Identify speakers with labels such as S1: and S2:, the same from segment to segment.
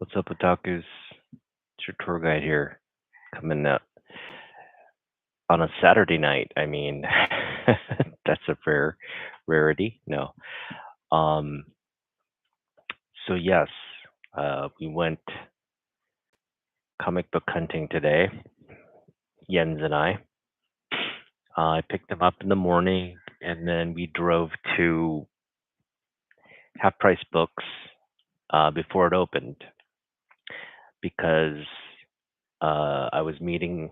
S1: What's up, otakus? It's your tour guide here, coming out on a Saturday night. I mean, that's a rarity. No. Um. So yes, we went comic book hunting today. Jens and I. I picked them up in the morning, and then we drove to Half Price Books before it opened because I was meeting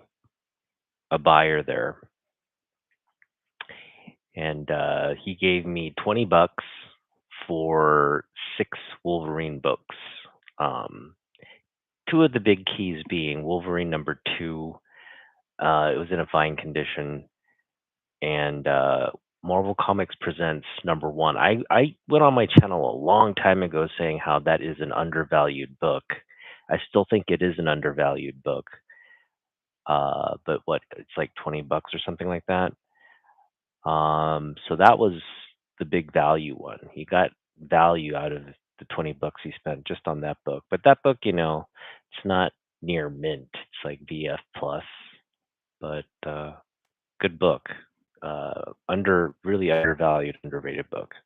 S1: a buyer there, and he gave me $20 for 6 Wolverine books. Um, Two of the big keys being Wolverine #2. It was in a fine condition, and Marvel Comics Presents #1. I went on my channel a long time ago saying how that is an undervalued book. I still think it is an undervalued book. But what, it's like $20 or something like that. So that was the big value one. He got value out of the $20 he spent just on that book. But that book, it's not near mint. It's like VF plus, but good book. Really undervalued, underrated book.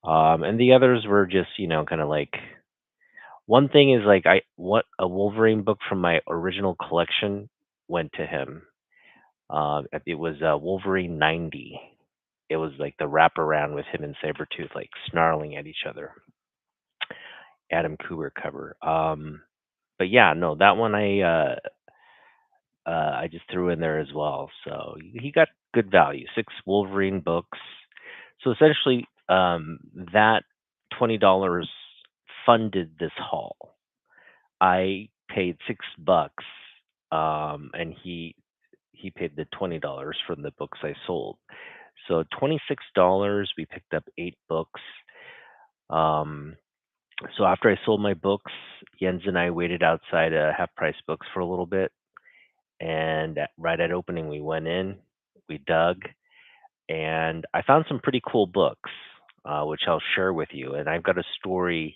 S1: And the others were just, kind of like one thing is like I what a Wolverine book from my original collection went to him. It was Wolverine 90. It was like the wraparound with him and Sabretooth like snarling at each other. Adam Kubert cover. But yeah, no, that one I just threw in there as well. So he got good value. 6 Wolverine books. So essentially, that $20 funded this haul. I paid $6, and he paid the $20 from the books I sold. So $26, we picked up 8 books. Um, so after I sold my books, Jens and I waited outside Half Price Books for a little bit, and right at opening, we went in, we dug, and I found some pretty cool books, which I'll share with you. And I've got a story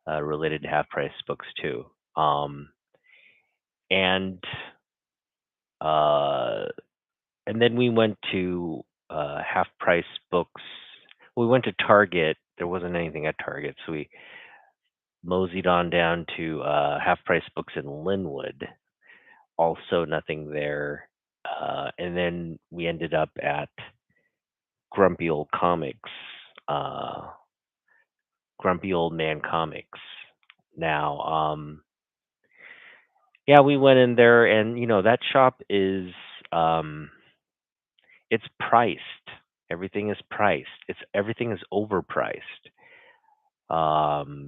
S1: related to Half Price Books too. And uh, and then we went to Half Price Books. We went to Target. There wasn't anything at Target, so we moseyed on down to Half Price Books in Linwood. Also, nothing there. And then we ended up at Grumpy Old Comics, uh, Grumpy Old Man Comics. Now, yeah, we went in there, and that shop is um, it's priced. Everything is priced. Everything is overpriced.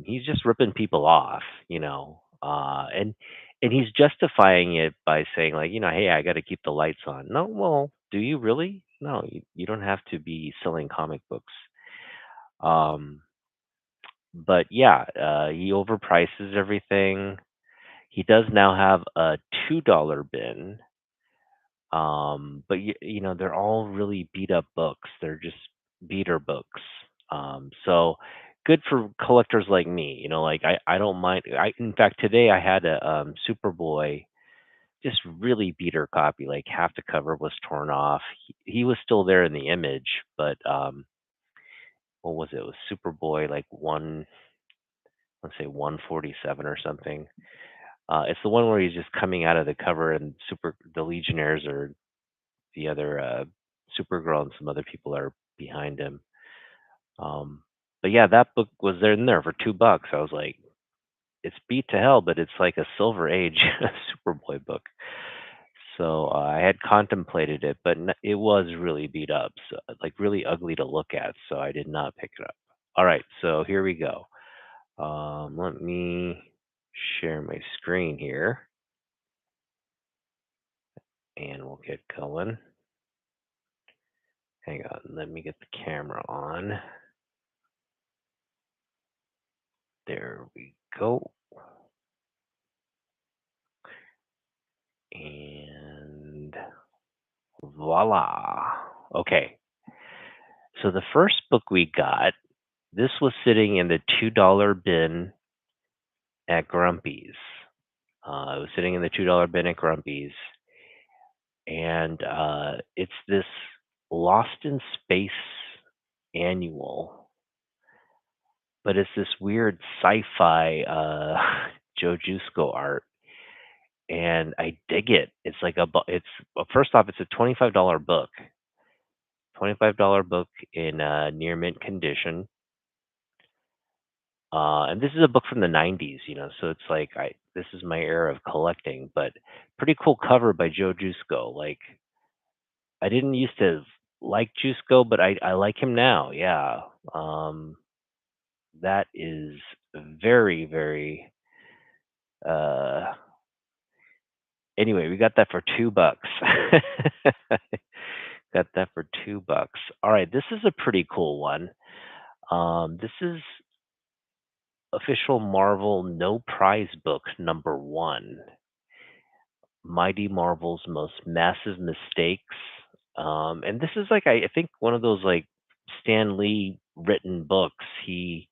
S1: He's just ripping people off, and he's justifying it by saying like, hey, I got to keep the lights on. No, well, do you really? No, you don't have to be selling comic books. Um, but yeah, he overprices everything. He does now have a $2 bin. But they're all really beat up books. They're just beater books. So good for collectors like me. Like I don't mind. In fact, today I had a Superboy, just really beater copy. Like half the cover was torn off. He was still there in the image, but what was it? It was Superboy like let's say 147 or something. It's the one where he's just coming out of the cover, and the Legionnaires or the other Supergirl and some other people are behind him. But yeah, that book was there in there for $2. I was like, it's beat to hell, but it's like a Silver Age Superboy book. So I had contemplated it, but it was really beat up, so, like really ugly to look at. So I did not pick it up. All right, so here we go. Let me share my screen here, and we'll get going. Hang on, let me get the camera on. There we go. And voila. Okay. So the first book we got, this was sitting in the $2 bin at Grumpy's. I was sitting in the $2 bin at Grumpy's, and it's this Lost in Space annual, but it's this weird sci-fi Joe Jusko art, and I dig it. It's like it's well, first off, it's a $25 book, $25 book in near mint condition. And this is a book from the 90s, so it's like this is my era of collecting, but pretty cool cover by Joe Jusko. Like I didn't used to like Jusko, but I like him now. Yeah. Um, that is very, very uh anyway, we got that for $2. Got that for $2. All right, this is a pretty cool one. This is official Marvel no prize book number one. Mighty Marvel's most massive mistakes. And this is like I think one of those like Stan Lee written books. He's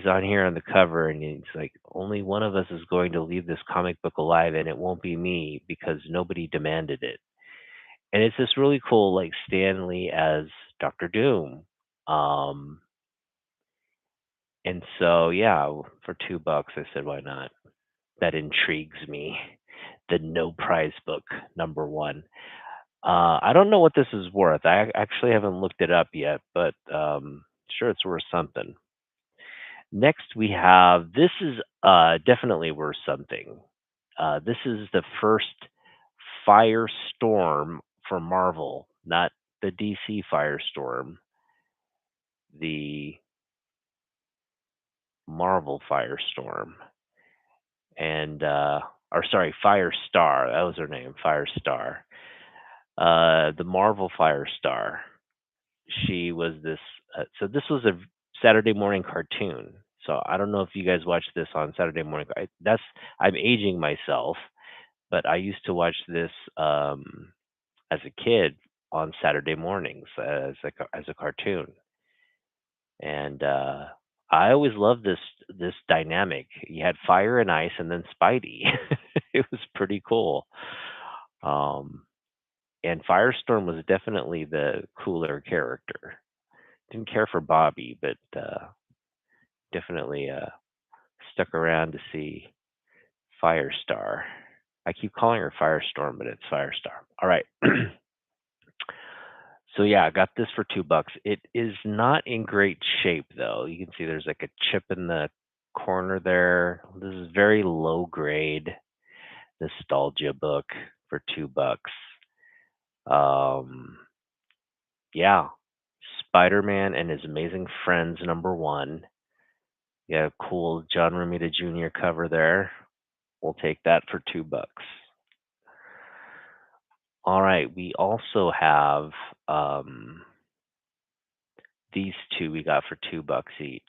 S1: on here on the cover and he's like, only one of us is going to leave this comic book alive and it won't be me because nobody demanded it. And it's this really cool like Stan Lee as Doctor Doom. Um and so yeah, for $2 I said why not? That intrigues me. The no prize book number one. I don't know what this is worth. I actually haven't looked it up yet, but sure it's worth something. Next we have this is definitely worth something. This is the first Firestorm for Marvel, not the DC Firestorm, the Marvel Firestorm, and or sorry, Firestar. That was her name, Firestar. The Marvel Firestar. She was this. So this was a Saturday morning cartoon. So I don't know if you guys watch this on Saturday morning. I'm aging myself, but I used to watch this as a kid on Saturday mornings as a cartoon, and I always loved this dynamic. You had fire and ice, and then Spidey. It was pretty cool. Um, and Firestorm was definitely the cooler character. Didn't care for Bobby, but definitely stuck around to see Firestar. I keep calling her Firestorm, but it's Firestar. All right. So yeah, I got this for $2. It is not in great shape though. You can see there's like a chip in the corner there. This is very low grade nostalgia book for $2. Um, yeah, Spider-Man and His Amazing Friends number one. Yeah, cool John Romita Jr. cover there. We'll take that for $2. All right, we also have these two we got for $2 each.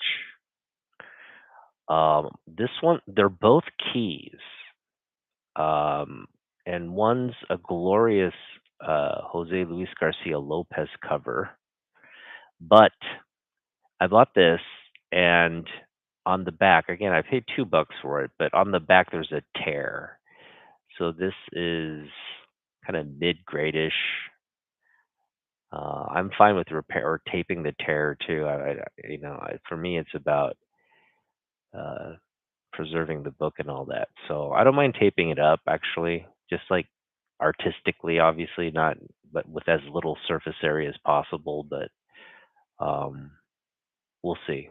S1: This one, they're both keys, um, and one's a glorious Jose Luis Garcia Lopez cover. But I bought this, and on the back, again, I paid $2 for it, but on the back there's a tear. So this is kind of mid-gradish. I'm fine with repair or taping the tear too. For me, it's about uh, preserving the book and all that. So I don't mind taping it up, actually, just like artistically, obviously, not, but with as little surface area as possible. But um, we'll see.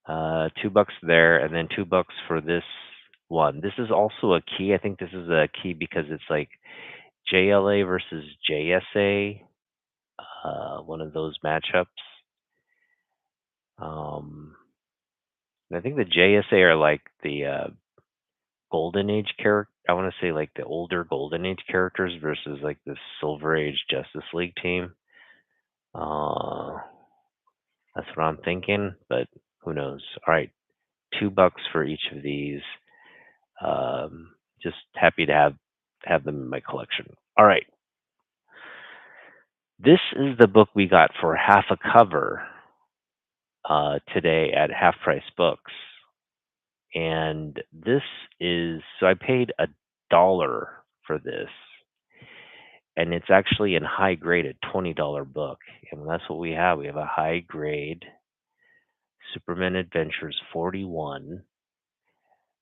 S1: $2 there, and then $2 for this one. This is also a key. I think this is a key because it's like JLA versus JSA, one of those matchups. Um, and I think the JSA are like the Golden Age character. I want to say like the older Golden Age characters versus like the Silver Age Justice League team. Uh, that's what I'm thinking, but who knows? All right, $2 for each of these. Just happy to have them in my collection. All right, this is the book we got for half a cover today at Half Price Books. And this is so I paid $1 for this, and it's actually in high grade, a $20 book. And that's what we have. We have a high grade Superman Adventures 41.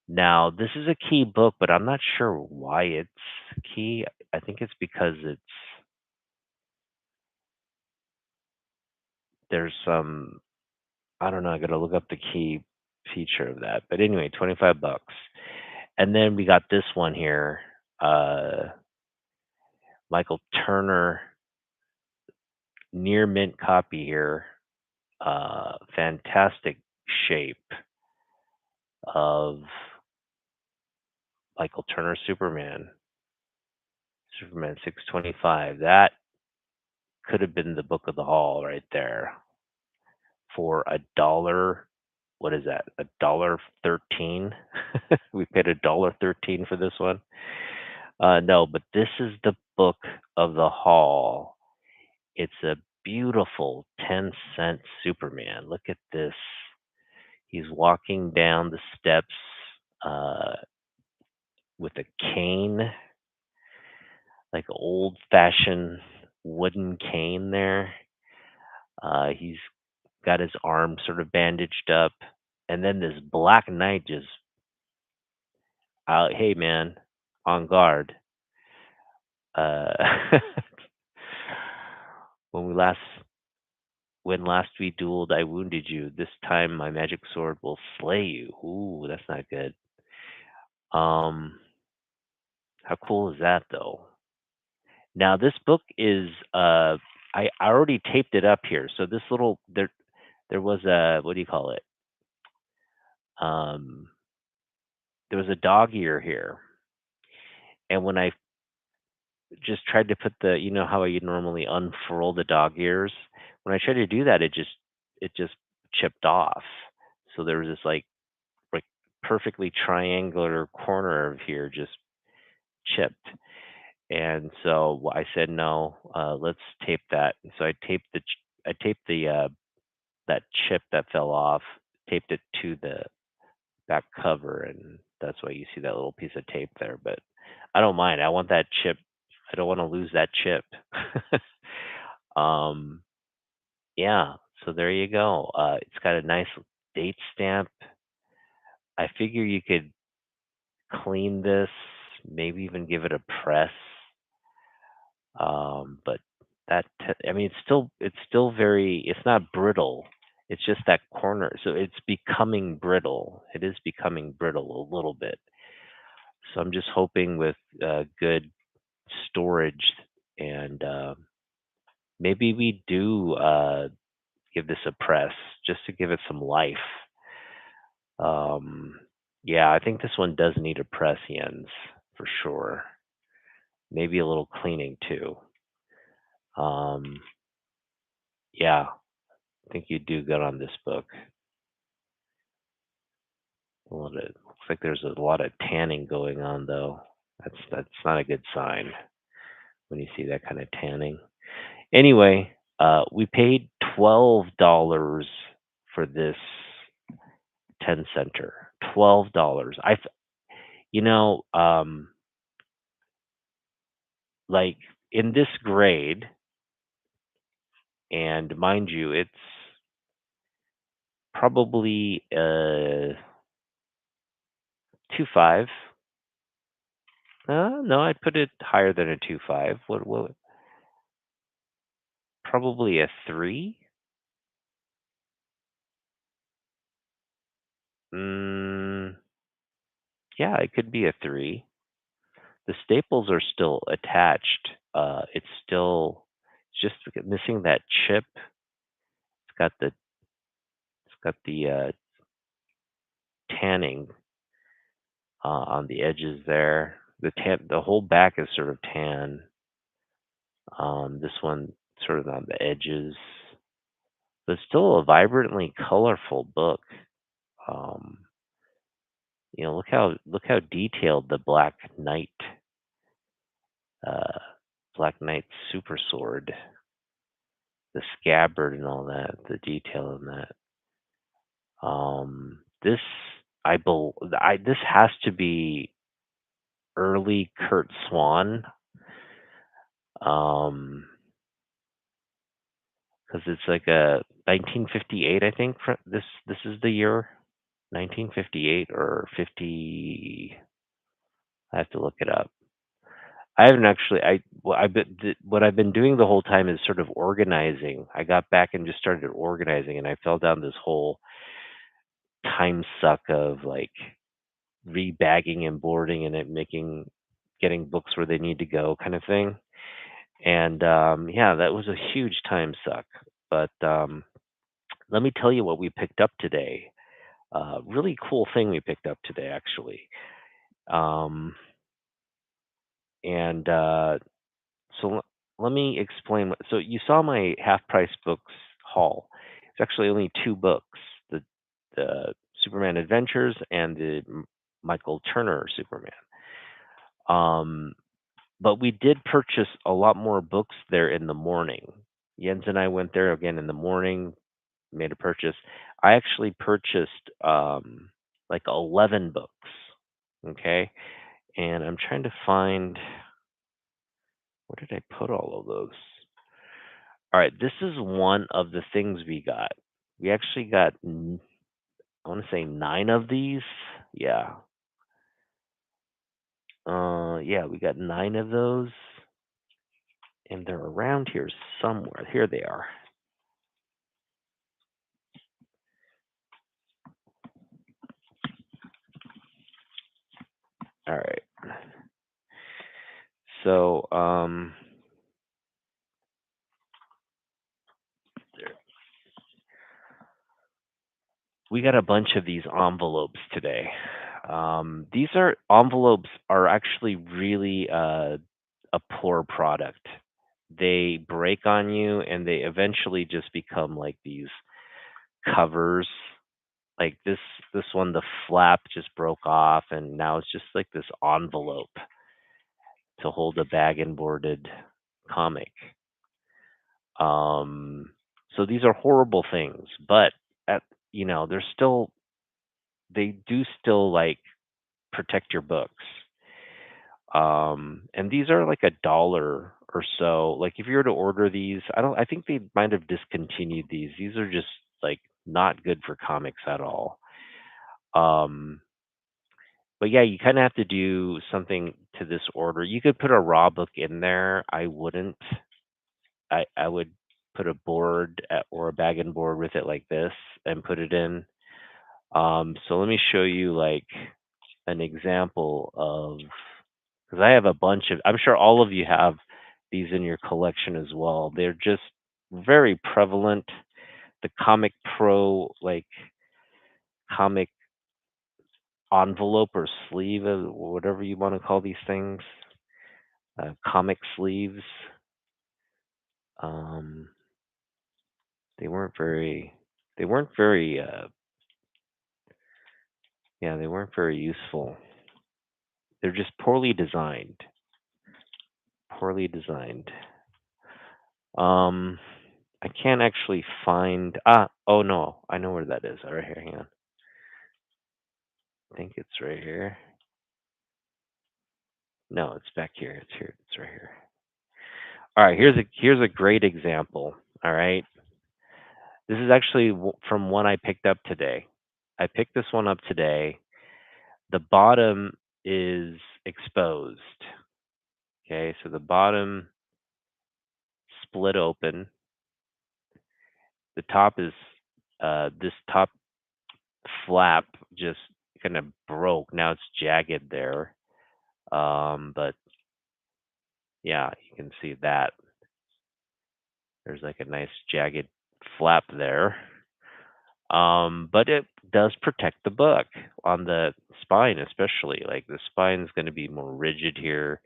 S1: Now, this is a key book, but I'm not sure why it's key. I think it's because there's some, I don't know, I got to look up the key feature of that. But anyway, 25 bucks. And then we got this one here, Michael Turner near mint copy here. Fantastic shape of Michael Turner Superman, Superman 625. That could have been the book of the hall right there for a dollar. What is that? $1.13. We paid $1.13 for this one. No, but this is the book of the hall. It's a beautiful 10-cent Superman. Look at this. He's walking down the steps uh, with a cane, like old fashioned wooden cane there. He's got his arm sort of bandaged up. And then this Black Knight just out, hey man, on guard. Uh, when we last when last we dueled, I wounded you. This time my magic sword will slay you. Ooh, that's not good. Um, how cool is that though? Now this book is I already taped it up here. So this little there was a, what do you call it? Um there was a dog ear here. And when I just tried to put the, you know how you normally unfurl the dog ears, when I tried to do that it just chipped off. So there was this like perfectly triangular corner of here just chipped. And so I said no, let's tape that. And so I taped the that chip that fell off, taped it to the back cover, and that's why you see that little piece of tape there. But I don't mind. I want that chip. I don't want to lose that chip. um, yeah. So there you go. It's got a nice date stamp. I figure you could clean this, maybe even give it a press. But I mean, it's still very. It's not brittle. It's just that corner. So it's becoming brittle. It is becoming brittle a little bit. So I'm just hoping with good storage and maybe we do give this a press just to give it some life. Um, yeah, I think this one does need a press, Jens, for sure. Maybe a little cleaning too. Um, yeah, I think you do good on this book. Looks like there's a lot of tanning going on though. That's not a good sign when you see that kind of tanning. Anyway, we paid $12 for this 10 center. $12. You know, like in this grade, and mind you, it's probably 2.5. No, I'd put it higher than a 2.5. What? Probably a 3. Mm, yeah, it could be a 3. The staples are still attached. It's just missing that chip. It's got the tanning on the edges there. The whole back is sort of tan. This one sort of on the edges, but still a vibrantly colorful book. Um, look how detailed the uh, Black Knight super sword, the scabbard and all that, the detail in that. This I this has to be early Kurt Swan, um, because it's like a 1958, I think. This is the year 1958 or 50. I have to look it up. I haven't actually. What I've been doing the whole time is sort of organizing. I got back and just started organizing, and I fell down this whole time suck of like rebagging and boarding and it making getting books where they need to go kind of thing. And yeah, that was a huge time suck. But let me tell you what we picked up today. Really cool thing we picked up today, actually. Um, and so let me explain. So you saw my half price books haul. It's actually only two books: the Superman Adventures and the Michael Turner Superman. Um, but we did purchase a lot more books there in the morning. Jens and I went there again in the morning, made a purchase. I actually purchased like 11 books. Okay. And I'm trying to find where did I put all of those? All right. This is one of the things we got. We actually got, I want to say nine of these. Yeah. Yeah, we got nine of those. And they're around here somewhere. Here they are. All right. So, we got a bunch of these envelopes today. These are envelopes are actually really a poor product. They break on you, and they eventually just become like these covers. Like this one, the flap just broke off, and now it's just like this envelope to hold a bag and boarded comic. Um, so these are horrible things, but at they're still they do still like protect your books. And these are like $1 or so. Like if you were to order these, I think they might have discontinued these. These are just like not good for comics at all. Um, but yeah, you kind of have to do something to this order. You could put a raw book in there. I wouldn't. I would put a board or a bag and board with it like this and put it in. So let me show you like an example of because I have a bunch of. I'm sure all of you have these in your collection as well. They're just very prevalent. The Comic Pro like comic envelope or sleeve, or whatever you want to call these things, comic sleeves. Um, they weren't very. They weren't very. Yeah, they weren't very useful. They're just poorly designed. Poorly designed. Um, I can't actually find. Oh no, I know where that is. All right, here, hang on. I think it's right here. No, it's back here. It's here. It's right here. All right, here's a great example. All right, this is actually from one I picked up today. I picked this one up today. The bottom is exposed. Okay, so the bottom split open. The top is this top flap just kind of broke. Now it's jagged there. But yeah, you can see that. There's like a nice jagged flap there. But it does protect the book on the spine, especially. Like the spine is going to be more rigid here.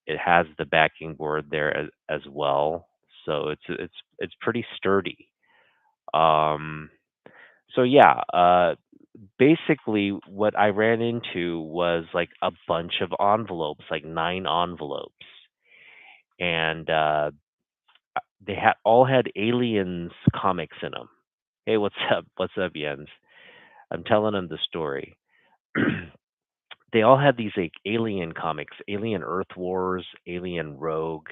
S1: It has the backing board there as well, so it's pretty sturdy. Um, so yeah, basically what I ran into was like a bunch of envelopes, like nine envelopes, and they had all had aliens comics in them. Hey, what's up? What's up, Jens? I'm telling him the story. they all had these like alien comics, Alien Earth Wars, Alien Rogue,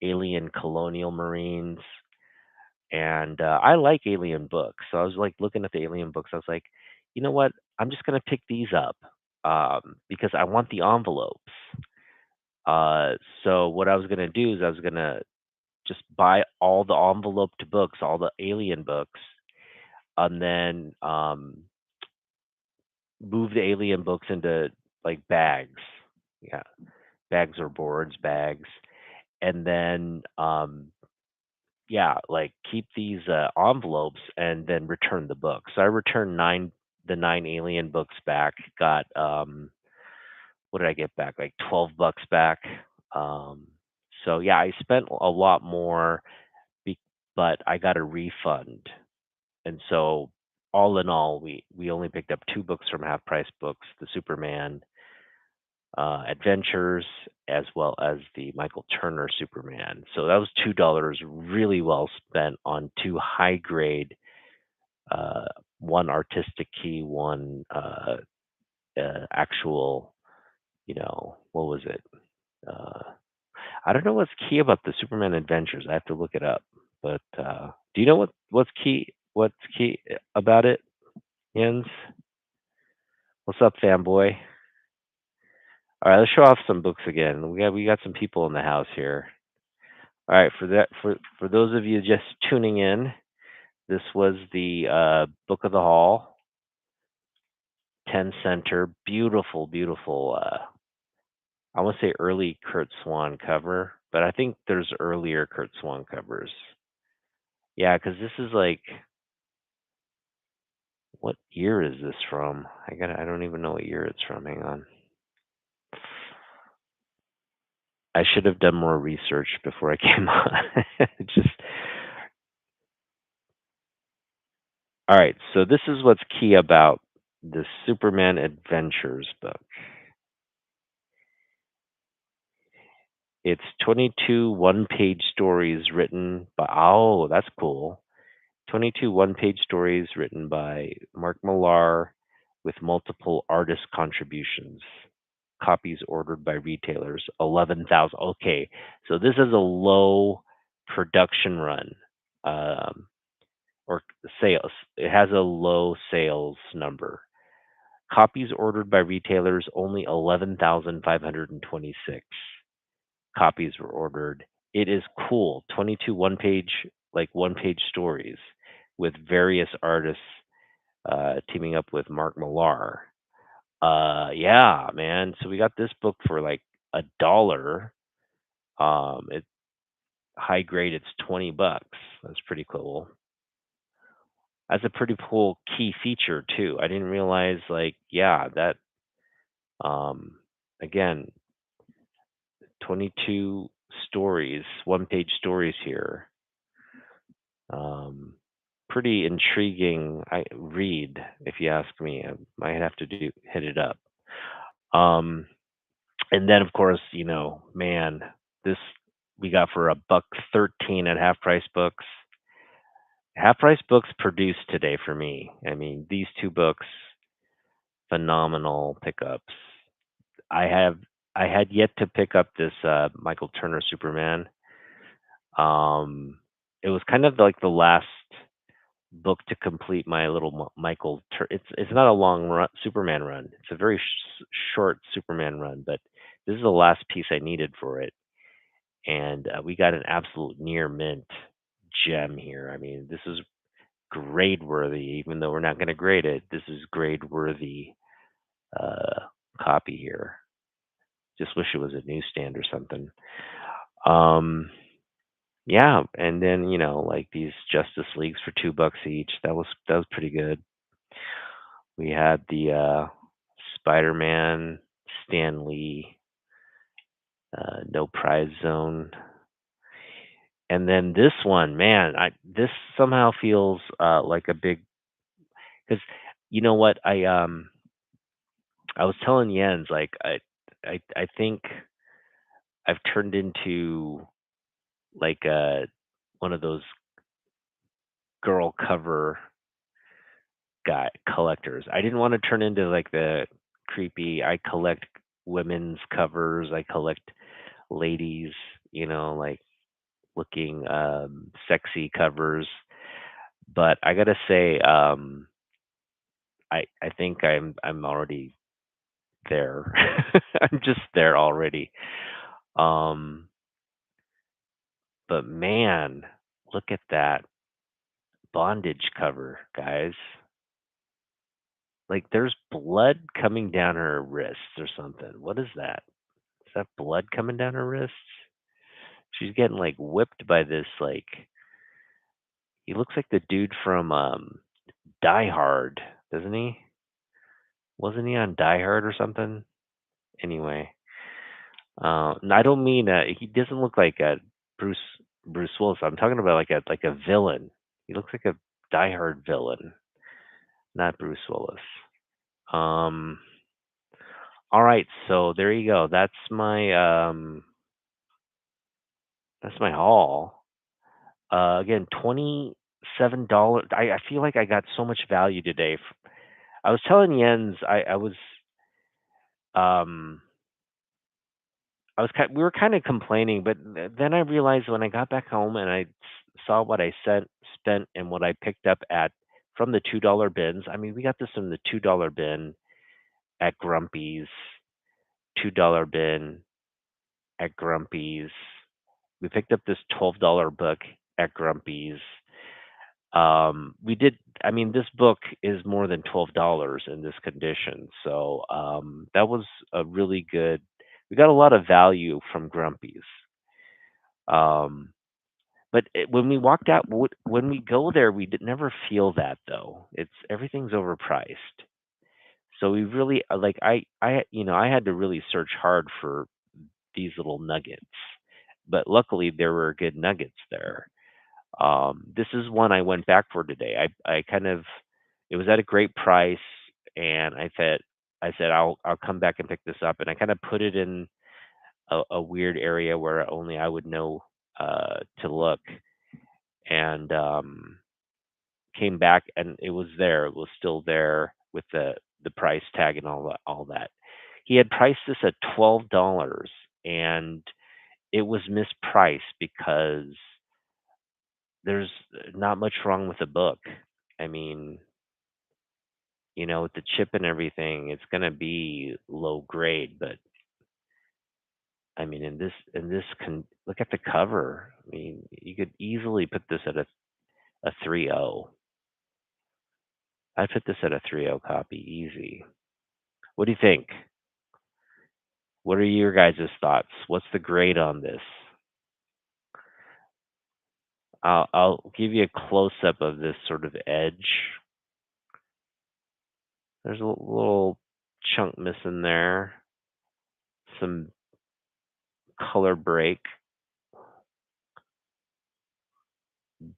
S1: Alien Colonial Marines, and I like alien books. So I was like looking at the alien books. I was like, you know what? I'm just gonna pick these up because I want the envelopes. Uh, so what I was gonna do is I was gonna just buy all the enveloped books, all the alien books, and then move the alien books into like bags. Yeah, bags or boards, bags, and then yeah, like keep these envelopes and then return the books. So I returned the nine alien books back. Got what did I get back? Like $12 back. Um, so yeah, I spent a lot more, be- but I got a refund. And so all in all, we only picked up two books from Half Price Books: the Superman Adventures, as well as the Michael Turner Superman. So that was $2 really well spent on two high grade, uh, one artistic key, one actual, what was it? Uh, I don't know what's key about the Superman Adventures. I have to look it up. But do you know what's key? What's key about it, Jens? What's up, fanboy? All right, let's show off some books again. We got some people in the house here. All right, for those of you just tuning in, this was the Book of the Hall, 10 center, beautiful, beautiful. I want to say early Kurt Swan cover, but I think there's earlier Kurt Swan covers. Yeah, because this is like, what year is this from? I don't even know what year it's from. Hang on. I should have done more research before I came on. Just all right. So this is what's key about the Superman Adventures book. It's 22 one-page stories written by, oh, that's cool. 22 one-page stories written by Mark Millar with multiple artist contributions. Copies ordered by retailers, 11,000. Okay, so this is a low production run, um, or sales. It has a low sales number. Copies ordered by retailers, only 11,526 copies were ordered. It is cool. 22 one page stories with various artists teaming up with Mark Millar. Yeah, man. So we got this book for like $1. It high grade. It's $20. That's pretty cool. That's a pretty cool key feature too. I didn't realize like yeah that um again 22 stories, one page stories here. Um, Pretty intriguing read, if you ask me. I might have to hit it up. Um, and then of course, man, this we got for $1.13 at Half Price Books. Half Price Books produced today for me. I mean, these two books, phenomenal pickups. I have I had yet to pick up this Michael Turner Superman. Um, it was kind of like the last book to complete my little It's not a long run, Superman run. It's a very short Superman run, but this is the last piece I needed for it, and we got an absolute near mint gem here. I mean, this is grade worthy, even though we're not going to grade it. This is grade worthy uh, copy here. Just wish it was a newsstand or something. Um, yeah, and then like these Justice Leagues for $2 each. That was pretty good. We had the Spider-Man, Stan Lee, No Prize Zone, and then this one, man, this somehow feels like a big because you know what I was telling Jens like I think I've turned into like one of those girl cover guy collectors. I didn't want to turn into like the creepy. I collect women's covers. I collect ladies, like looking sexy covers. But I gotta say, I think I'm already there. I'm just there already. Um, but man, look at that bondage cover, guys. Like there's blood coming down her wrists or something. What is that? Is that blood coming down her wrists? She's getting like whipped by this he looks like the dude from Die Hard, doesn't he? Wasn't he on Die Hard or something? Anyway, and I don't mean he doesn't look like a Bruce Bruce Willis. I'm talking about like a villain. He looks like a Die Hard villain, not Bruce Willis. Um, all right, so there you go. That's my haul. Again, $27. I feel like I got so much value today. I was telling Jens um we were kind of complaining, but then I realized when I got back home and saw what I spent and what I picked up at from the $2 bins. I mean, we got this from the $2 bin at Grumpy's, $2 bin at Grumpy's. We picked up this $12 book at Grumpy's. We did. I mean, this book is more than $12 in this condition, so that was a really good. We got a lot of value from Grumpy's. Um, but when we walked out, when we go there, we did never feel that though. It's everything's overpriced. So we really I had to really search hard for these little nuggets, but luckily there were good nuggets there. This is one I went back for today. I kind of it was at a great price, and I said I'll come back and pick this up, and I kind of put it in a weird area where only I would know to look, and came back and it was there. It was still there with the price tag and all that. He had priced this at $12, and it was mispriced because there's not much wrong with the book. I mean, with the chip and everything, it's gonna be low grade, but I mean, in this look at the cover. I mean, you could easily put this at a 3.0. I'd put this at a 3.0 copy, easy. What do you think? What are your guys' thoughts? What's the grade on this? I'll give you a close up of this sort of edge. There's a little chunk missing there. Some color break,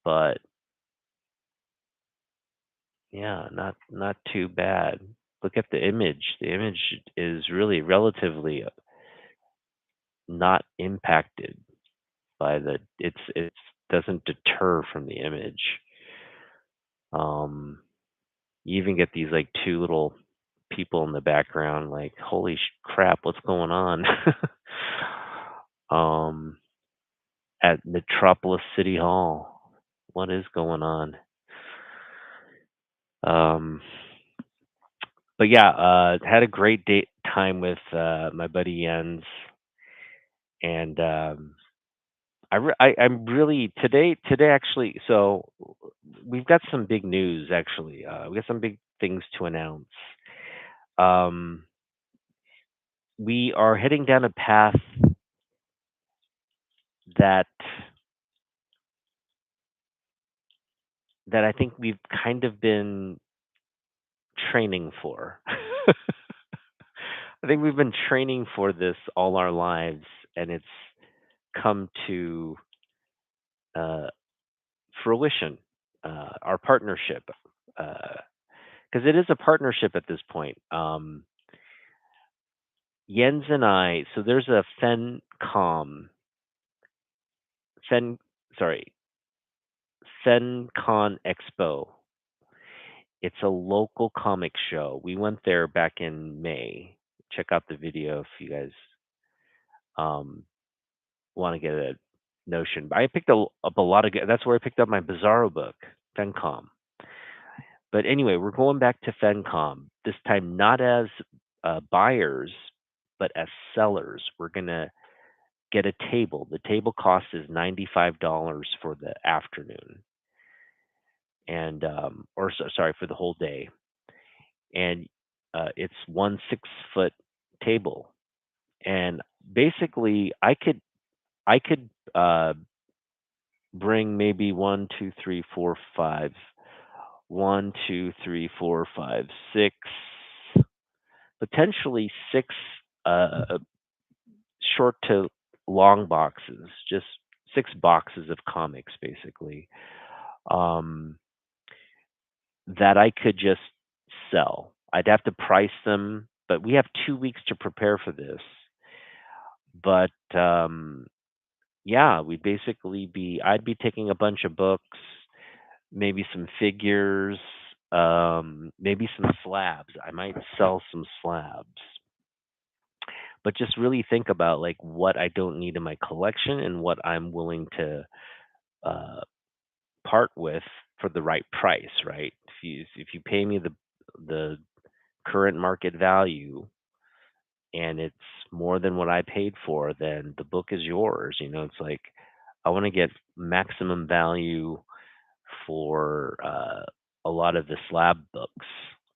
S1: but yeah, not too bad. Look at the image. The image is really relatively not impacted by it's doesn't deter from the image. Um, you even get these like two little people in the background, like holy crap, what's going on? um, at Metropolis City Hall, what is going on? Um, but yeah, had a great time with my buddy Jens, and I'm really today actually. So we've got some big news actually. We got some big things to announce. Um, we are heading down a path that I think we've kind of been training for. I think we've been training for this all our lives, and it's come to uh, fruition. Our partnership, because it is a partnership at this point. Jens and I. So there's a Fen, sorry, FenCon Expo It's a local comic show. We went there back in May. Check out the video if you guys um, want to get a notion. I picked up a lot of. That's where I picked up my Bizarro book, FenCom. But anyway, we're going back to FenCom this time, not as buyers, but as sellers. We're gonna get a table. The table cost is $95 for the afternoon, and sorry, for the whole day, and it's 1 6 foot table, and basically I could bring maybe one, two, three, four, five, six, potentially six short to long boxes, just 6 boxes of comics, basically, um, that I could just sell. I'd have to price them, but we have 2 weeks to prepare for this. But yeah, I'd be taking a bunch of books, maybe some figures, maybe some slabs. I might sell some slabs, but just really think about like what I don't need in my collection and what I'm willing to uh, part with for the right price, right? If you pay me the current market value and it's more than what I paid for, then the book is yours. It's like I want to get maximum value for a lot of the slab books,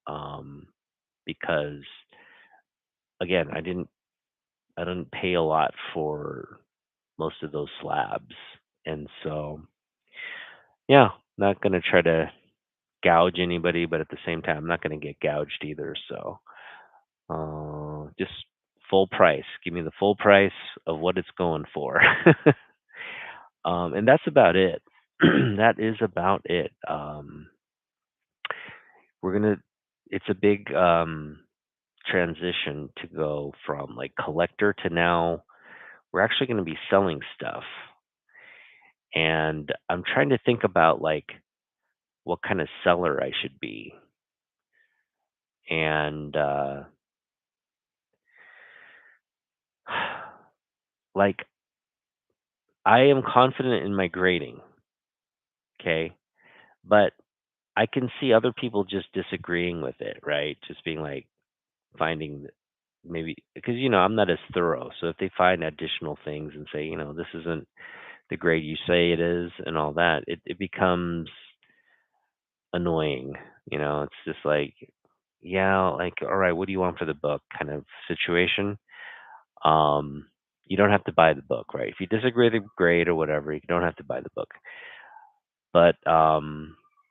S1: um, because again, I didn't pay a lot for most of those slabs, and so yeah, not gonna try to gouge anybody, but at the same time, I'm not gonna get gouged either. So just full price. Give me the full price of what it's going for. And that's about it. That is about it. We're gonna. It's a big transition to go from like collector to now we're actually going to be selling stuff, and I'm trying to think about like what kind of seller I should be, and like I am confident in my grading, okay, but I can see other people just disagreeing with it, right? Just being like finding maybe because I'm not as thorough. So if they find additional things and say, this isn't the grade you say it is and all that, it becomes annoying. It's just like, yeah, like, all right, what do you want for the book kind of situation. Um, you don't have to buy the book, right? If you disagree with the grade or whatever, you don't have to buy the book. But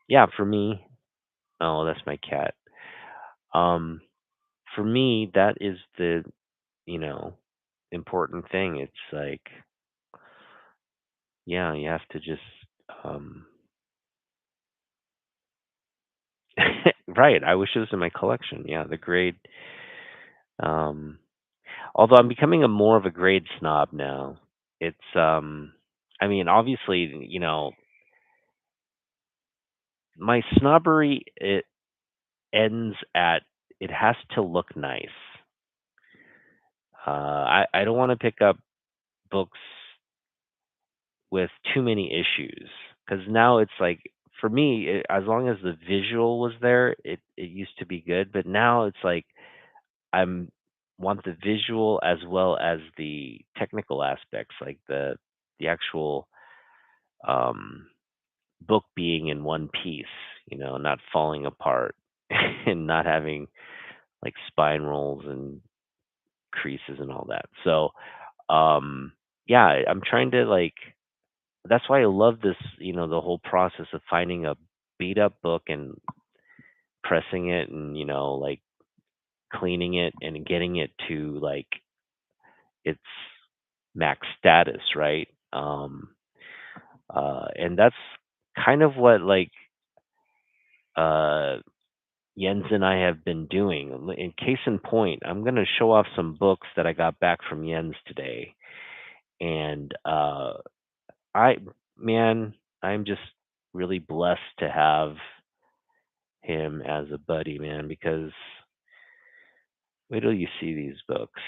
S1: yeah, for me, oh, that's my cat. Um, for me, that is the you know important thing. It's like, yeah, you have to just um, right. I wish it was in my collection. Yeah, the grade. Um, Although I'm becoming a more of a grade snob now. It's I mean, obviously, my snobbery it ends at it has to look nice. I don't want to pick up books with too many issues because now it's like for me, as long as the visual was there, it used to be good. But now it's like I'm want the visual as well as the technical aspects, like the actual um, book being in one piece, not falling apart and not having like spine rolls and creases and all that. So, yeah, I'm trying to like, that's why I love this, the whole process of finding a beat up book and pressing it and, like cleaning it and getting it to like its max status, right? And that's kind of what like uh Jens and I have been doing. In case in point, I'm going to show off some books that I got back from Jens today. And I, man, I'm just really blessed to have him as a buddy, man, because wait till you see these books.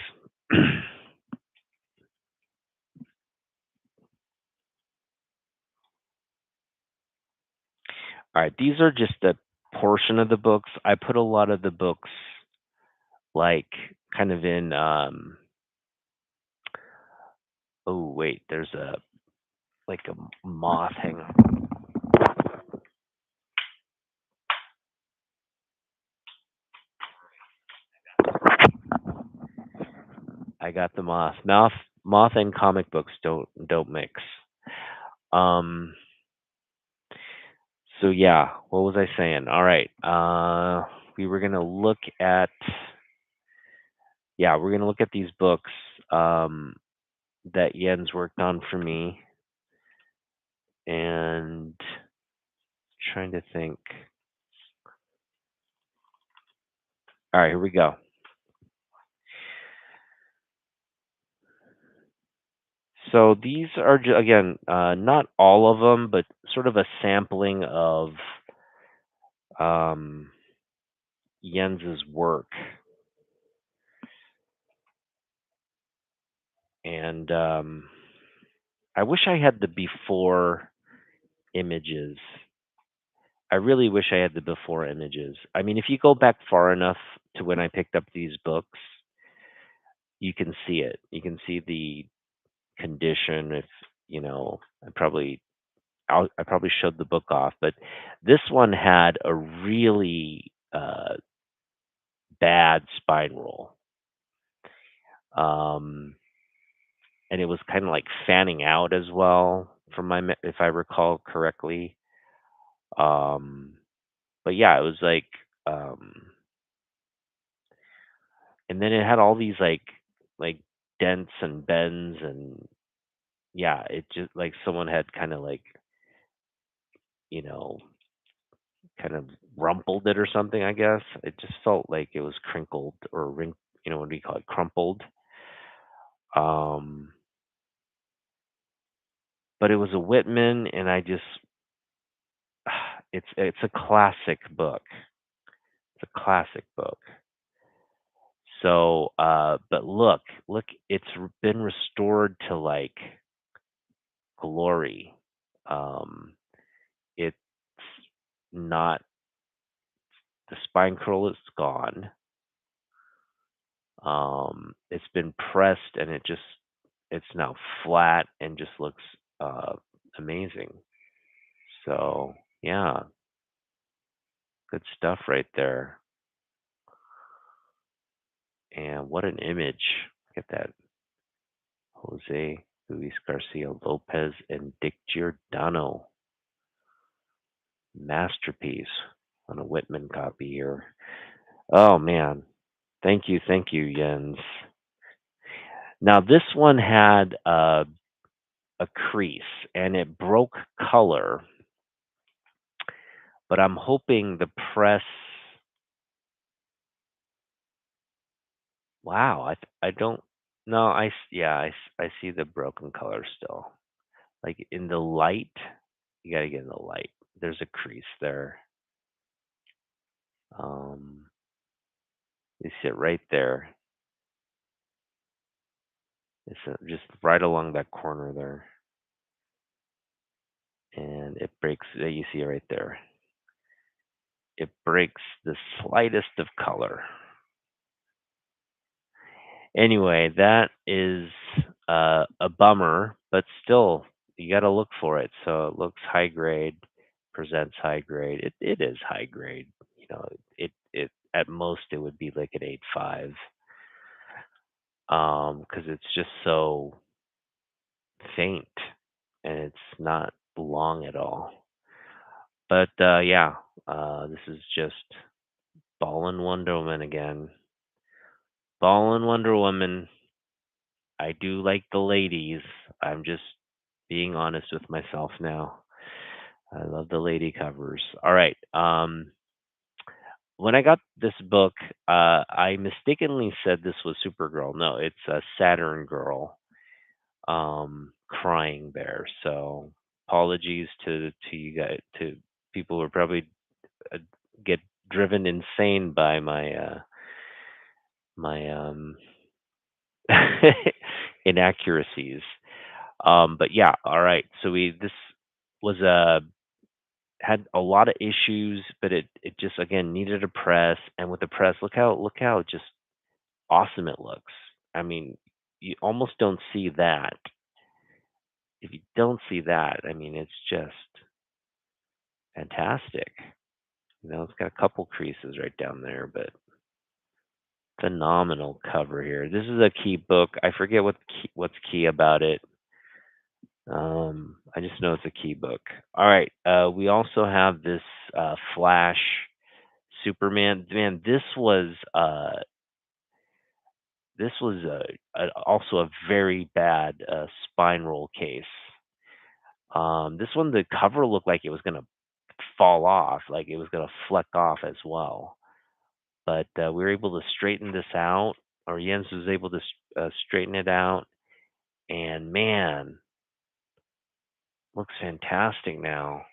S1: All right, these are just a portion of the books. I put a lot of the books like kind of in oh wait, there's a like a moth. Hang on. I got the moth. Moth and comic books don't mix. Um so yeah, what was I saying? All right. We were gonna look at we're gonna look at these books that Jens worked on for me and trying to think. All right, here we go. So these are again not all of them, but sort of a sampling of um, Jens's work, and I wish I had the before images. I really wish I had the before images. I mean, if you go back far enough to when I picked up these books, you can see it. You can see the condition. If you know, I probably showed the book off, but this one had a really bad spine roll, um, and it was kind of like fanning out as well, from if I recall correctly. Um, but yeah, it was like, um, and then it had all these like dents and bends, and yeah, it just like someone had kind of like you know kind of rumpled it or something. I guess it just felt like it was crinkled or what do you call it, crumpled. Um, but it was a Whitman, and I just it's a classic book. It's a classic book. So, but look, it's been restored to like glory. Um, it's not the spine curl is gone. It's been pressed, and it's now flat and just looks uh amazing. So yeah, good stuff right there. And what an image! Look at that, Jose Luis Garcia Lopez and Dick Giordano, masterpiece on a Whitman copy here. Oh man, thank you, Jens. Now this one had a crease and it broke color, but I'm hoping the press. Wow, I don't. No, yeah, I see the broken color still. Like in the light, you got to get in the light. There's a crease there. Um, you see it right there. It's just right along that corner there, and it breaks. You see it right there. It breaks the slightest of color. Anyway, that is a bummer, but still, you got to look for it. So it looks high grade, presents high grade. It is high grade. You know, it at most it would be like an 8.5, because it's just so faint and it's not long at all. But yeah, this is just Ballin' Wonder Woman again. Ballin' Wonder Woman. I do like the ladies. I'm just being honest with myself now. I love the lady covers. All right. When I got this book, I mistakenly said this was Supergirl. No, it's a Saturn Girl, crying there. So apologies to you guys, to people who are probably get driven insane by my inaccuracies. But yeah, all right. So we this was a had a lot of issues, but it just again needed a press, and with the press, look how just awesome it looks. I mean, you almost don't see that. If you don't see that, I mean, it's just fantastic. It's got a couple creases right down there, but phenomenal cover here. This is a key book. I forget what's key about it. I just know it's a key book. All right. We also have this Flash Superman. Man, this was also a very bad spine roll case. This one, the cover looked like it was gonna fall off, like it was gonna fleck off as well. But we were able to straighten this out, or Jens was able to straighten it out, and man, looks fantastic now.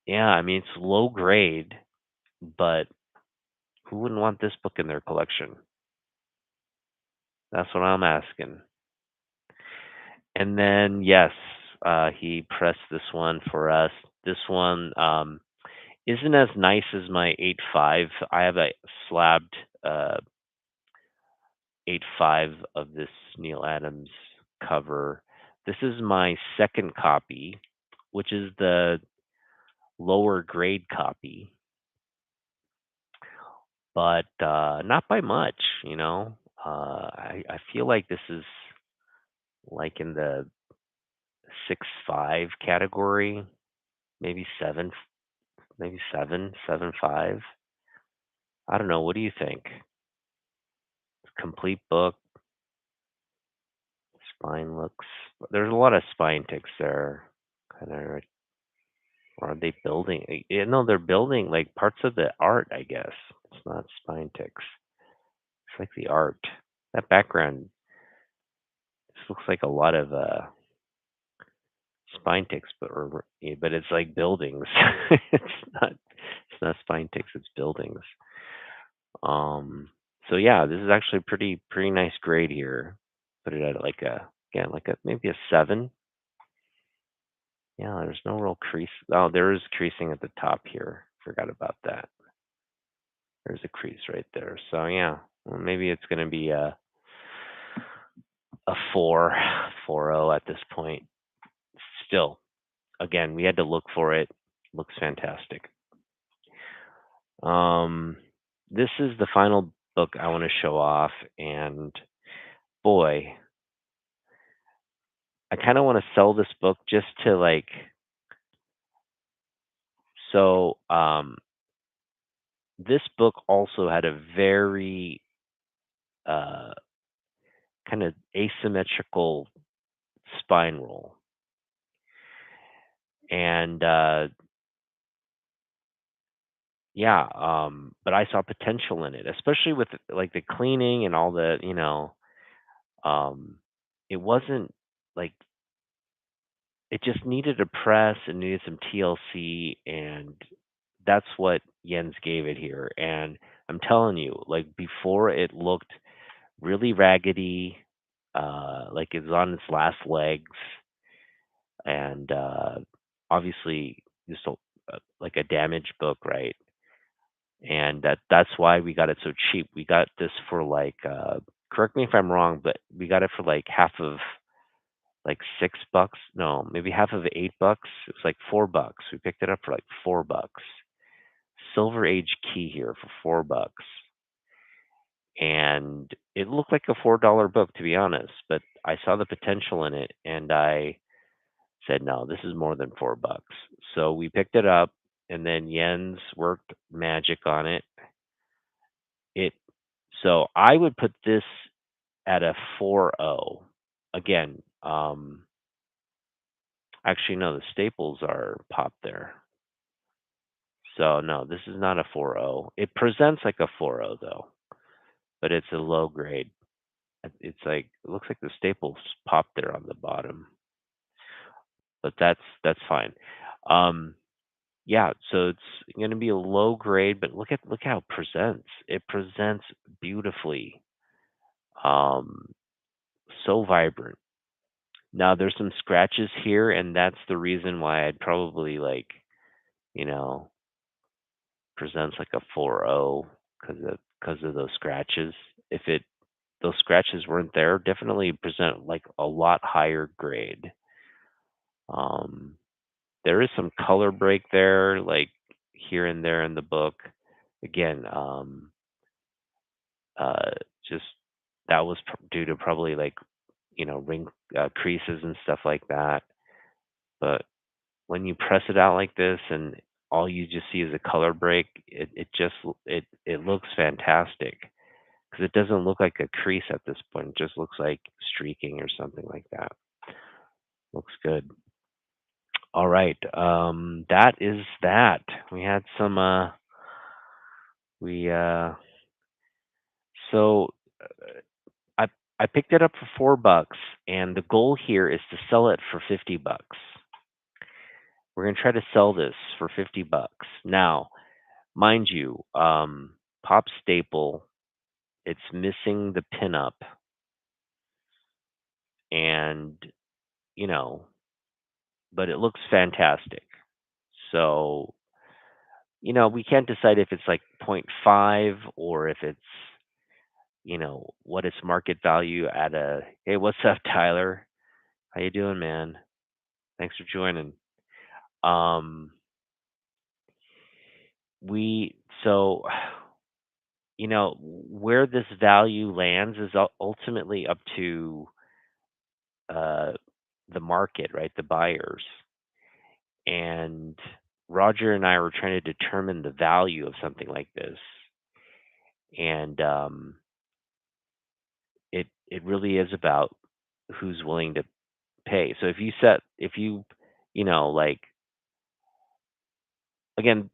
S1: Yeah, I mean it's low grade, but who wouldn't want this book in their collection? That's what I'm asking. And then yes, he pressed this one for us. This one isn't as nice as my 8.5. I have a slabbed uh, 8.5 of this Neil Adams cover. This is my second copy, which is the lower grade copy, but not by much. I feel like this is like in the 6.5 category, maybe seven, maybe 7.5. I don't know. What do you think? Complete book, spine looks. There's a lot of spine ticks there. Kind of, or are they building? No, they're building like parts of the art. I guess it's not spine ticks. It's like the art. That background. This looks like a lot of spine ticks, but it's like buildings. It's not spine ticks. It's buildings. Um. So yeah, this is actually pretty nice grade here. Put it at like a again like a maybe a 7. Yeah, there's no real crease. Oh, there is creasing at the top here. Forgot about that. There's a crease right there. So yeah, well, maybe it's going to be a 4.0 at this point. Still, again, we had to look for it. Looks fantastic. Um, this is the final book I want to show off, and boy, I kind of want to sell this book just to like. So, this book also had a very uh, kind of asymmetrical spine roll. And yeah, but I saw potential in it, especially with like the cleaning and all um it wasn't like it just needed a press, it needed some TLC, and that's what Jens gave it here. And I'm telling you, like before it looked really raggedy, like it's on its last legs, and obviously just like a damaged book, right? And that's why we got it so cheap. We got this for like correct me if I'm wrong, but we got it for like half of like $6. No, maybe half of $8. It was like $4. We picked it up for like $4. Silver Age key here for $4. And it looked like a $4 book to be honest, but I saw the potential in it and I said no, this is more than $4. So we picked it up and then Jens worked magic on it. It So I would put this at a 4.0. Again, actually no, the staples are popped there. So no, this is not a 4.0. It presents like a 4.0 though, but it's a low grade. It's like it looks like the staples popped there on the bottom, but that's fine. Um, Yeah, so it's going to be a low grade, but look how it presents. It presents beautifully. Um, so vibrant. Now there's some scratches here, and that's the reason why I'd probably like, you know, presents like a 4.0 because of those scratches. If it those scratches weren't there, definitely present like a lot higher grade. Um, there is some color break there, like here and there in the book. Again, uh, just that was due to probably like ring creases and stuff like that. But when you press it out like this and all you just see is a color break, it looks fantastic because it doesn't look like a crease at this point. It just looks like streaking or something like that. Looks good. All right, that is that. We had some. We so I I picked it up for $4, and the goal here is to sell it for $50. We're gonna try to sell this for $50. Now, mind you, Pop Staple, it's missing the pinup, and you know, but it looks fantastic. So, we can't decide if it's like point 0.5 or if it's, what its market value at a. Hey, what's up, Tyler? How you doing, man? Thanks for joining. Um, we so where this value lands is ultimately up to uh, the market, right? The buyers. And Roger and I were trying to determine the value of something like this, and it really is about who's willing to pay. So if you like again,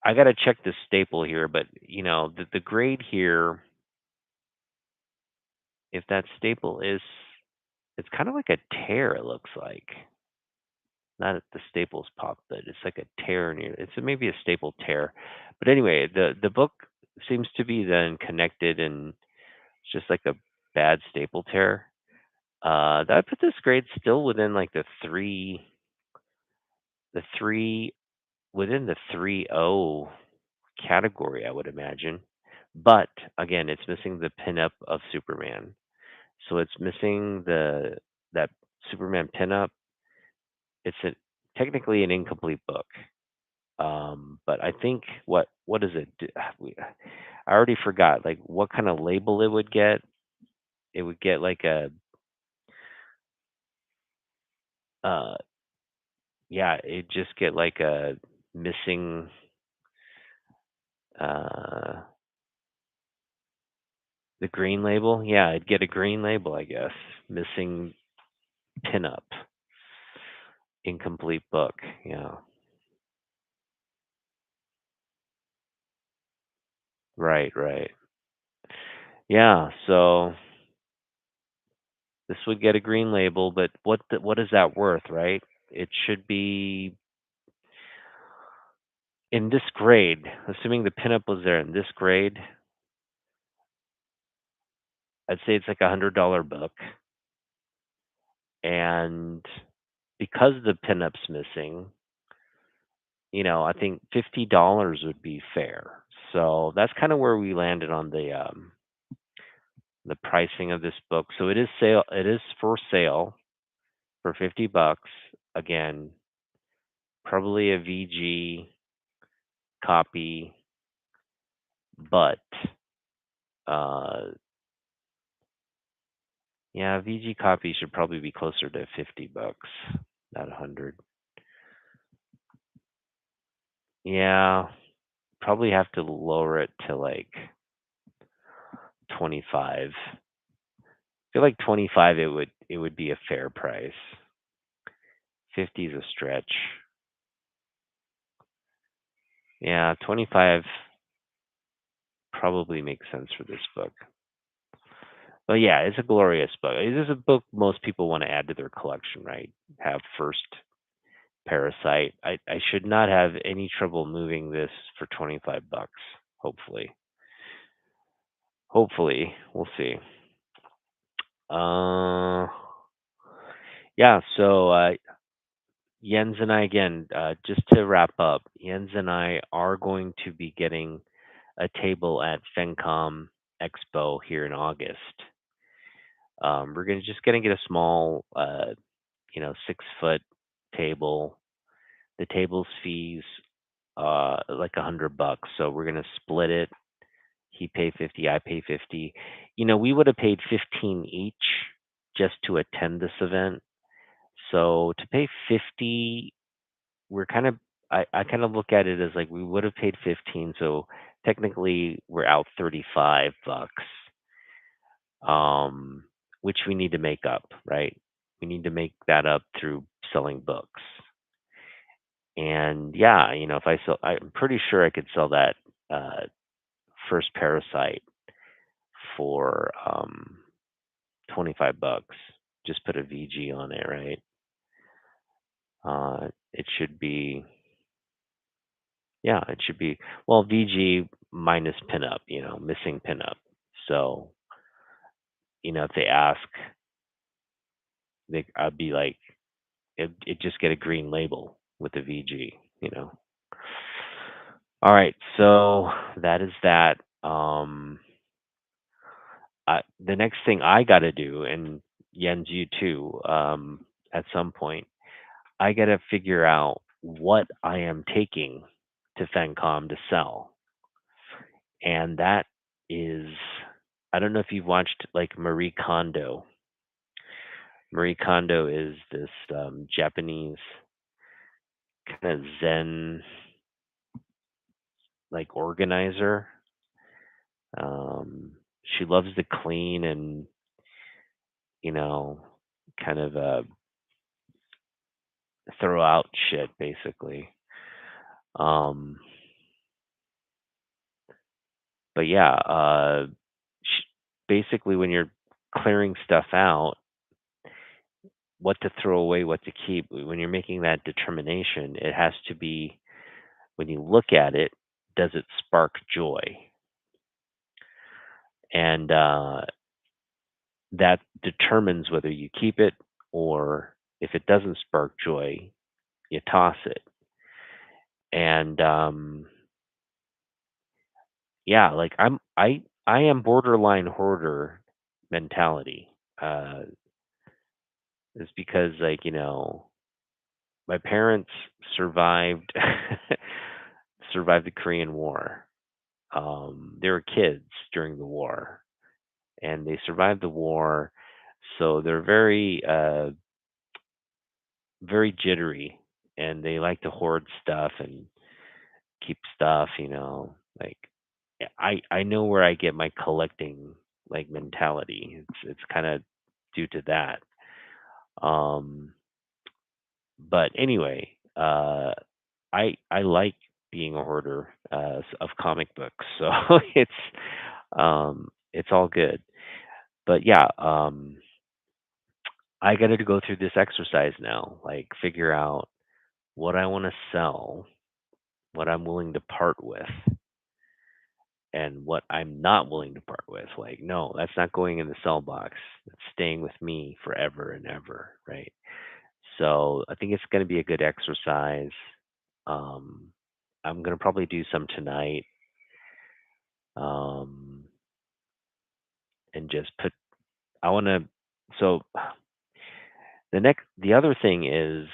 S1: I got to check the staple here, but the grade here, if that staple is, it's kind of like a tear. It looks like not at the staples pop, but it's like a tear near. It's maybe a staple tear, but anyway, the book seems to be then connected, and it's just like a bad staple tear. That put this grade still within like the three within the 3.0 category, I would imagine. But again, it's missing the pinup of Superman, so it's missing the that Superman pinup. It's technically an incomplete book. But I think what is it? I already forgot like what kind of label it would get. It would get like a uh yeah, it just get like a missing uh the green label. Yeah, it'd get a green label, I guess. Missing pinup, incomplete book. Yeah. Right, right. Yeah, so this would get a green label, but what is that worth, right? It should be in this grade, assuming the pinup was there in this grade, I'd say it's like $100 book. And because the pinup's missing, I think $50 would be fair. So that's kind of where we landed on the pricing of this book. So it is for sale for $50. Again, probably a VG copy, but uh yeah, VG copy should probably be closer to $50, not 100. Yeah, probably have to lower it to like 25. I feel like 25 it would be a fair price. 50 is a stretch. Yeah, 25 probably makes sense for this book. But yeah, it's a glorious book. It is a book most people want to add to their collection, right? Have first Parasite. I should not have any trouble moving this for 25 bucks. Hopefully, hopefully we'll see. Uh, yeah. So Jens and I again, just to wrap up, Jens and I are going to be getting a table at FenCom Expo here in August. We're gonna get a small, 6 foot table. The table's fees, like $100. So we're gonna split it. He pay 50, I pay 50. We would have paid 15 each just to attend this event. So to pay 50, we're kind of I kind of look at it as like we would have paid 15, so technically we're out 35 bucks. Um which we need to make up, right? We need to make that up through selling books. And yeah, if I'm pretty sure I could sell that uh first Parasite for 25 bucks. Just put a VG on it, right? It should be, yeah, it should be, well, VG minus pinup, missing pinup. So, if they ask, I'd be like, it just get a green label with the VG. All right, so that is that. The next thing I got to do, and Jens, you too, at some point, I got to figure out what I am taking to FenCom to sell. And that is, I don't know if you've watched like Marie Kondo. Marie Kondo is this Japanese kind of Zen like organizer. She loves to clean and, you know, kind of throw out shit basically. Um, but yeah, basically when you're clearing stuff out, what to throw away, what to keep, when you're making that determination, it has to be, when you look at it, does it spark joy? And that determines whether you keep it, or if it doesn't spark joy, you toss it. And yeah, like I am borderline hoarder mentality. Uh, is because like my parents survived survived the Korean War. They were kids during the war, and they survived the war, so they're very jittery, and they like to hoard stuff and keep stuff. Like yeah, I know where I get my collecting like mentality. It's kind of due to that. Um, but anyway, I like being a hoarder of comic books, so it's all good. But yeah, I got to go through this exercise now, like figure out what I want to sell, what I'm willing to part with, and what I'm not willing to part with. Like, no, that's not going in the sell box. It's staying with me forever and ever, right? So I think it's going to be a good exercise. Um, I'm going to probably do some tonight, um, and just put. I want to. So the other thing is,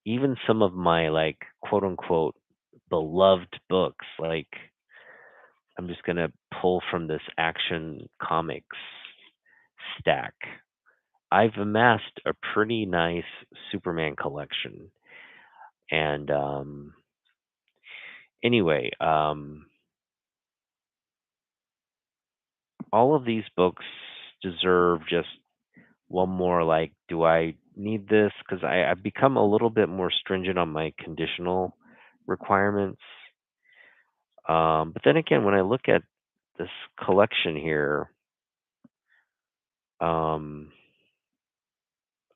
S1: even some of my like quote unquote beloved books, like I'm just gonna pull from this Action Comics stack. I've amassed a pretty nice Superman collection, and anyway, all of these books deserve just one more. Like, do I need this? Because I've become a little bit more stringent on my conditional requirements. But then again, when I look at this collection here, um,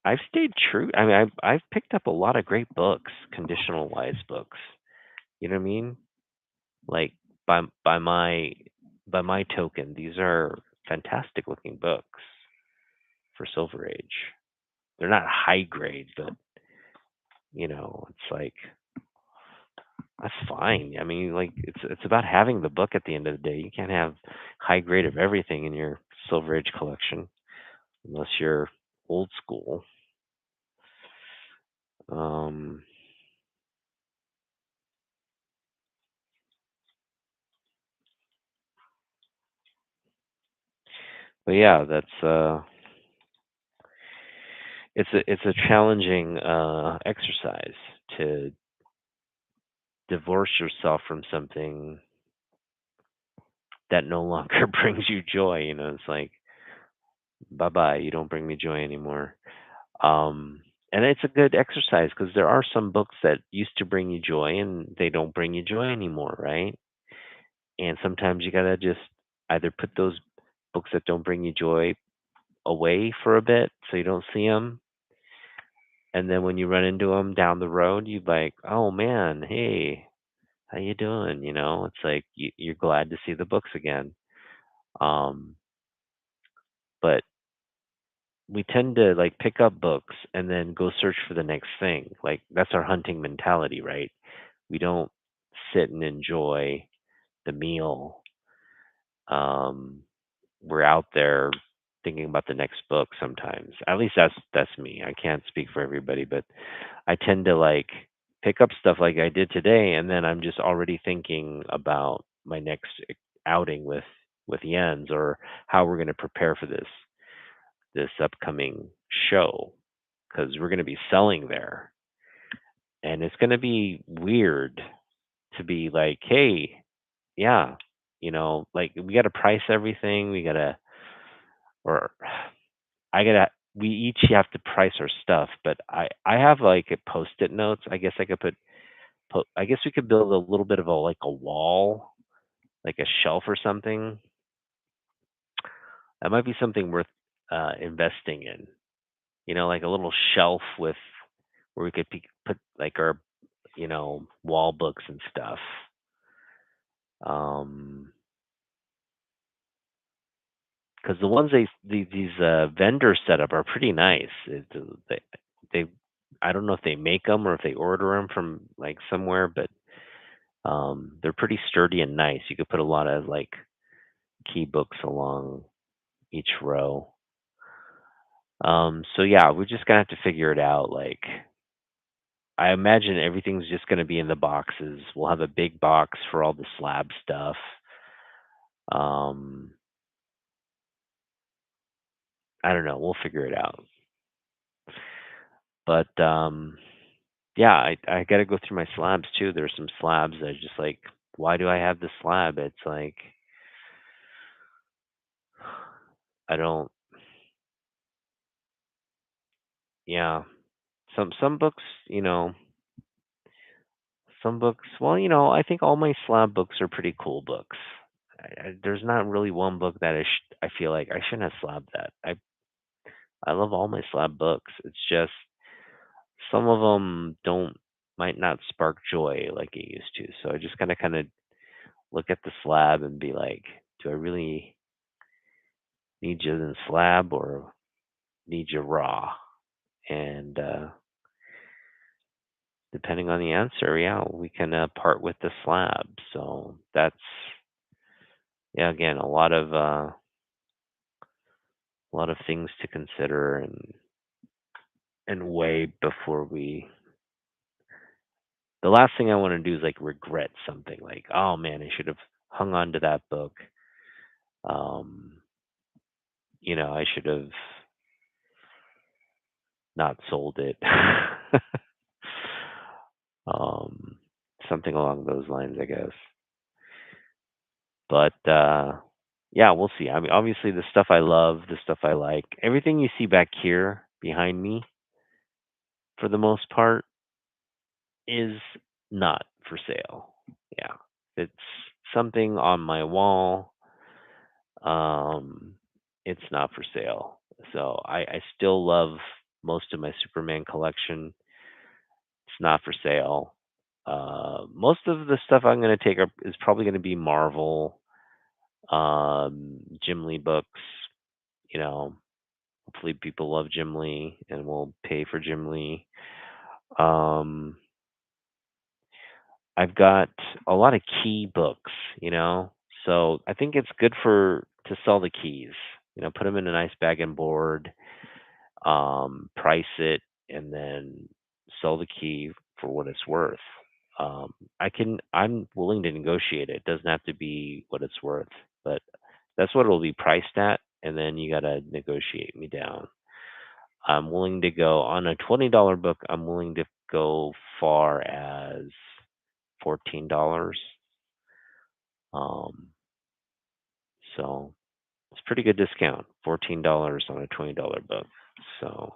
S1: I've stayed true. I mean, I've picked up a lot of great books, conditional wise books. You know what I mean? Like by by my by my token, these are fantastic looking books for Silver Age. They're not high grade, but it's like that's fine. I mean, like it's about having the book at the end of the day. You can't have high grade of everything in your Silver Age collection unless you're old school. Um, but yeah, that's it's a challenging exercise to divorce yourself from something that no longer brings you joy. It's like bye bye, you don't bring me joy anymore. Um, and it's a good exercise because there are some books that used to bring you joy and they don't bring you joy anymore, right? And sometimes you gotta just either put those books that don't bring you joy away for a bit so you don't see them, and then when you run into them down the road, you like, oh man, hey, how you doing? It's like you're glad to see the books again. Um, but we tend to like pick up books and then go search for the next thing. Like that's our hunting mentality, right? We don't sit and enjoy the meal. Um, we're out there thinking about the next book sometimes. At least that's me. I can't speak for everybody, but I tend to like pick up stuff like I did today, and then I'm just already thinking about my next outing with Jens or how we're going to prepare for this upcoming show because we're going to be selling there, and it's going to be weird to be like, hey, yeah, like we got to price everything. We got to, or I gotta. We each have to price our stuff, but I have like a post-it notes. I guess I could I guess we could build a little bit of a like a wall, like a shelf or something. That might be something worth investing in. Like a little shelf with where we could put like our wall books and stuff. Um, because the ones these vendors set up are pretty nice. They I don't know if they make them or if they order them from like somewhere, but they're pretty sturdy and nice. You could put a lot of like key books along each row. So yeah, we're just gonna have to figure it out. Like, I imagine everything's just gonna be in the boxes. We'll have a big box for all the slab stuff. Um, I don't know. We'll figure it out. But yeah, I got to go through my slabs too. There's some slabs that are just like, why do I have this slab? It's like I don't. Yeah, some books, some books. Well, I think all my slab books are pretty cool books. There's not really one book that I feel like I shouldn't have slabbed that. I love all my slab books. It's just some of them don't might not spark joy like it used to. So I just kind of look at the slab and be like, do I really need you in slab or need you raw? And depending on the answer, yeah, we can part with the slab. So that's yeah, again, a lot of things to consider and weigh before we. The last thing I want to do is like regret something. Like, oh man, I should have hung on to that book. Um, I should have not sold it. um, something along those lines, I guess. But yeah, we'll see. I mean, obviously, the stuff I love, the stuff I like, everything you see back here behind me, for the most part, is not for sale. Yeah, it's something on my wall. Um, it's not for sale. So I still love. most of my Superman collection. It's not for sale. Most of the stuff I'm going to take up is probably going to be Marvel, Jim Lee books. You know, hopefully people love Jim Lee and will pay for Jim Lee. Um, I've got a lot of key books, so I think it's good for to sell the keys. Put them in a nice bag and board, price it, and then sell the key for what it's worth. I'm willing to negotiate it. It doesn't have to be what it's worth, but that's what it'll be priced at, and then you gotta negotiate me down. I'm willing to go on a $20 book. I'm willing to go far as $14. Um, so it's a pretty good discount. $14 on a $20 book. So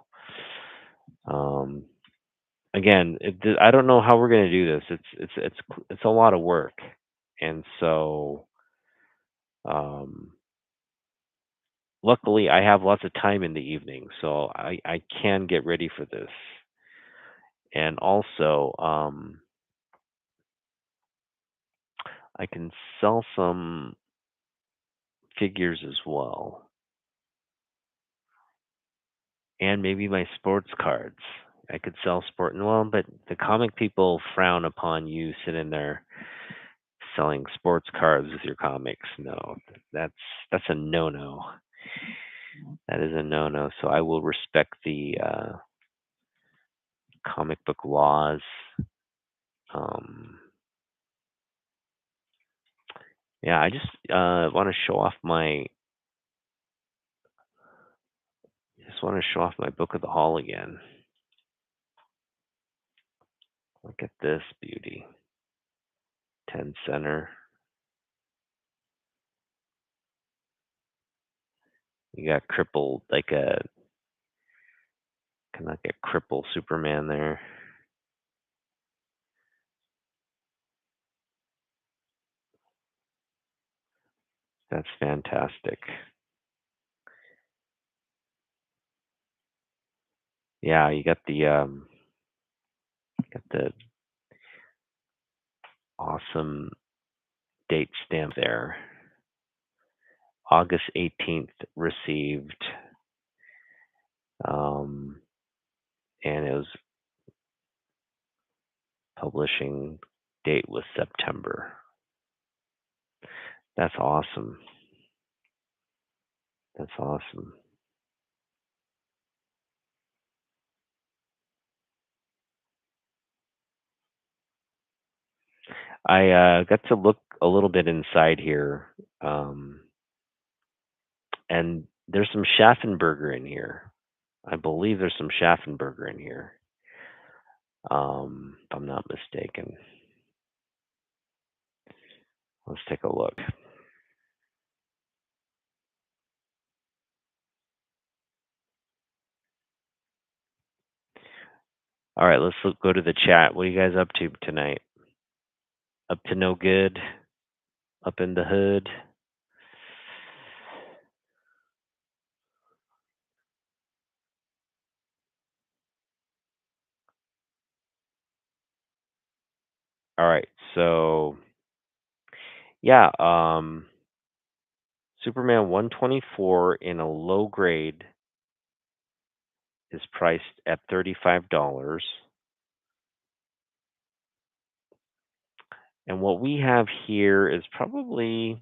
S1: um, again, I don't know how we're going to do this. It's a lot of work, and so um, luckily I have lots of time in the evening, so I can get ready for this. And also, I can sell some figures as well, and maybe my sports cards. I could sell well, but the comic people frown upon you sitting there selling sports cards with your comics. No, that's that's a no-no. That is a no-no. So I will respect the comic book laws. Um, yeah, I just want to show off my book of the hall again. Look at this beauty. 10 center. You got crippled like a kind of like a crippled Superman there. That's fantastic. Yeah, you got the awesome date stamp there. August 18th received, um, and it was publishing date was September. That's awesome. That's awesome. I got to look a little bit inside here, um, and there's some Schaffenberger in here. I believe there's some Schaffenberger in here, if I'm not mistaken. Let's take a look. All right, go to the chat. What are you guys up to tonight? Up to no good? Up in the hood? All right, so yeah, Superman 124 in a low grade is priced at $35. And what we have here is probably,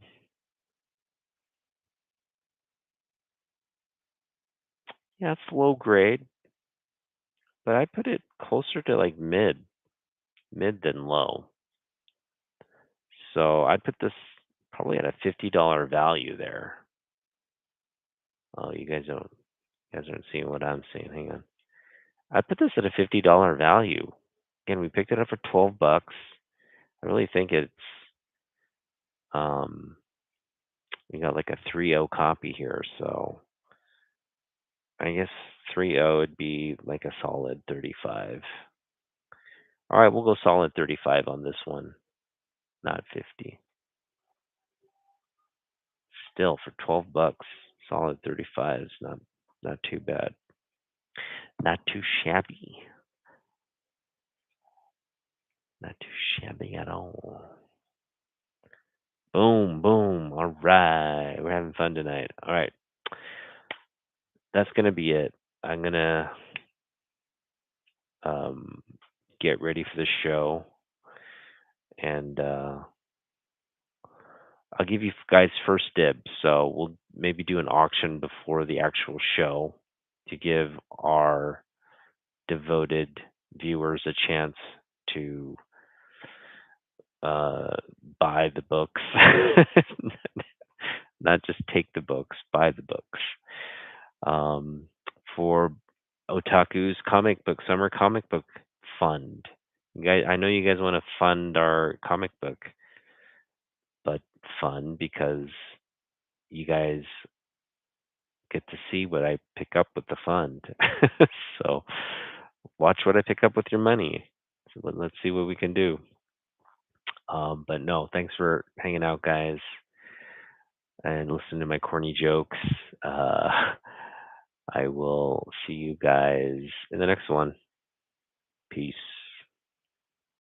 S1: yeah, it's low grade, but I put it closer to like mid than low. So I'd put this probably at a $50 value there. Oh, you guys aren't seeing what I'm seeing. Hang on. I put this at a $50 value. Again, we picked it up for 12 bucks. I really think it's um we got like a 3.0 copy here, so I guess 3.0 would be like a solid 35. All right, we'll go solid 35 on this one, not 50. Still for 12 bucks, solid 35 is not too bad. Not too shabby. Not too shabby at all. Boom, boom. All right. We're having fun tonight. All right. That's going to be it. I'm going to um, get ready for the show. And I'll give you guys first dibs. So we'll maybe do an auction before the actual show to give our devoted viewers a chance to uh, buy the books. Not just take the books, buy the books. Um, for Otaku's comic book summer comic book fund. You guys, I know you guys want to fund our comic book, but fun because you guys get to see what I pick up with the fund. So watch what I pick up with your money. So let's see what we can do. But no, thanks for hanging out, guys, and listening to my corny jokes. Uh, I will see you guys in the next one. Peace.